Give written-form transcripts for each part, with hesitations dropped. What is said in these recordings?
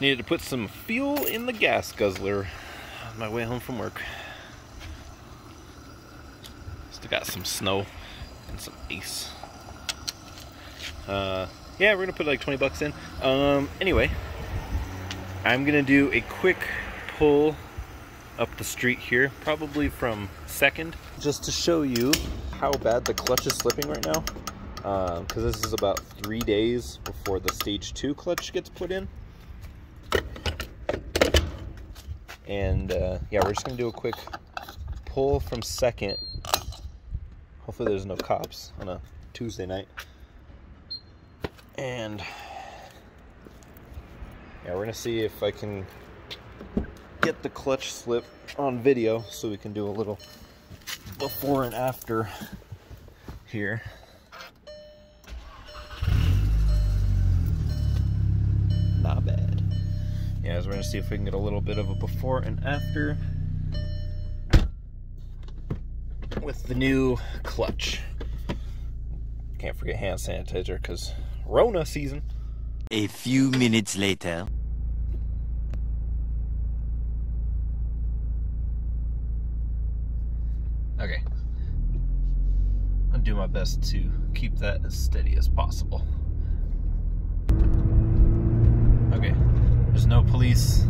Needed to put some fuel in the gas guzzler on my way home from work. Still got some snow and some ice. Yeah, we're gonna put like 20 bucks in. Anyway, I'm gonna do a quick pull up the street here, probably from 2nd, just to show you how bad the clutch is slipping right now. Because this is about 3 days before the stage 2 clutch gets put in. And yeah, we're just gonna do a quick pull from 2nd. Hopefully there's no cops on a Tuesday night. And yeah, we're gonna see if I can get the clutch slip on video so we can do a little before and after here. Not bad. Yeah, so we're gonna see if we can get a little bit of a before and after with the new clutch. Can't forget hand sanitizer because Rona season. A few minutes later. Okay. I'll do my best to keep that as steady as possible. Okay, there's no police,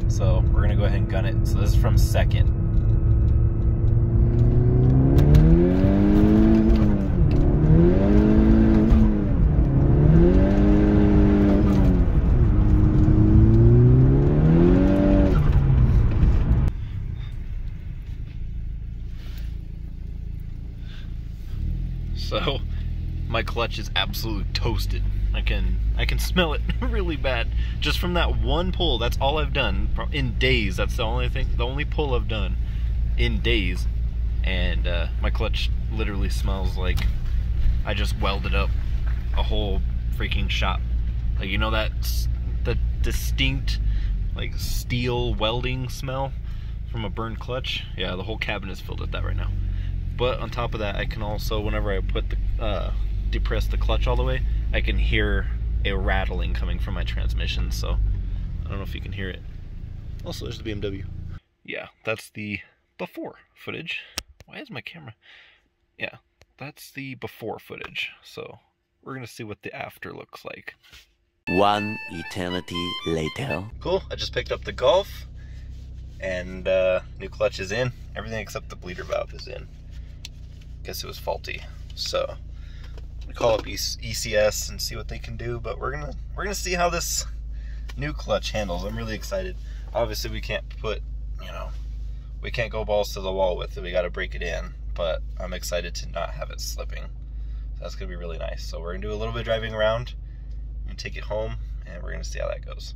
so we're gonna go ahead and gun it. So this is from 2nd. So my clutch is absolutely toasted. I can smell it really bad just from that one pull. That's all I've done in days. That's the only pull I've done in days, and my clutch literally smells like I just welded up a whole freaking shop. Like, you know, that the distinct like steel welding smell from a burned clutch? Yeah, the whole cabinet is filled with that right now. But on top of that, I can also, whenever I put the depress the clutch all the way, I can hear a rattling coming from my transmission. So I don't know if you can hear it. Also, there's the BMW. Yeah, that's the before footage. Why is my camera? Yeah, that's the before footage. So we're gonna see what the after looks like. One eternity later. Cool, I just picked up the Golf, and new clutch is in. Everything except the bleeder valve is in. Guess it was faulty. So we call up ECS and see what they can do, but we're gonna see how this new clutch handles. I'm really excited. Obviously we can't put, you know, we can't go balls to the wall with it. We got to break it in, but I'm excited to not have it slipping. So that's gonna be really nice. So we're gonna do a little bit of driving around and take it home, and we're gonna see how that goes.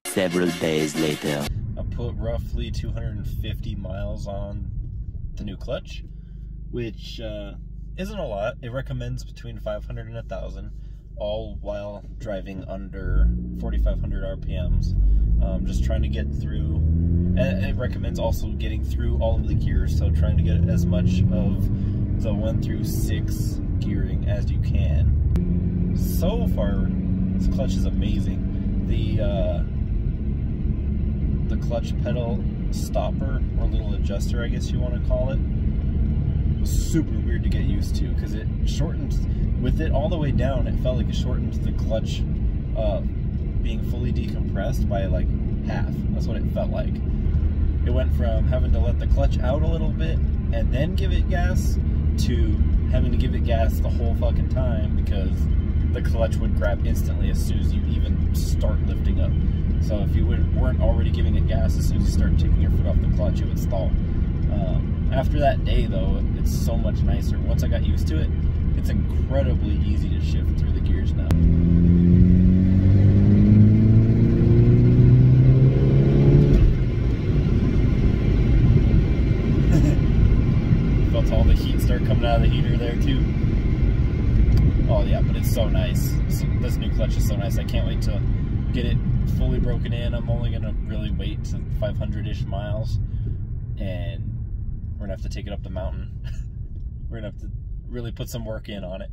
Several days later. I put roughly 250 miles on the new clutch, which isn't a lot. It recommends between 500 and 1,000, all while driving under 4,500 RPMs. Just trying to get through, and it recommends also getting through all of the gears, so trying to get as much of the 1 through 6 gearing as you can. So far, this clutch is amazing. The clutch pedal stopper, or little adjuster, I guess you want to call it, was super weird to get used to, because it shortened, with it all the way down, it felt like it shortened the clutch being fully decompressed by like half. That's what it felt like. It went from having to let the clutch out a little bit and then give it gas to having to give it gas the whole fucking time, because the clutch would grab instantly as soon as you even start lifting up. So if you weren't already giving it gas, as soon as you start taking your foot off the clutch, it would stall. After that day though, it's so much nicer. Once I got used to it, it's incredibly easy to shift through the gears now. Felt all the heat start coming out of the heater there too. Oh yeah, but it's so nice. This new clutch is so nice. I can't wait to get it fully broken in. I'm only gonna really wait to 500-ish miles, and we're gonna have to take it up the mountain. We're gonna have to really put some work in on it.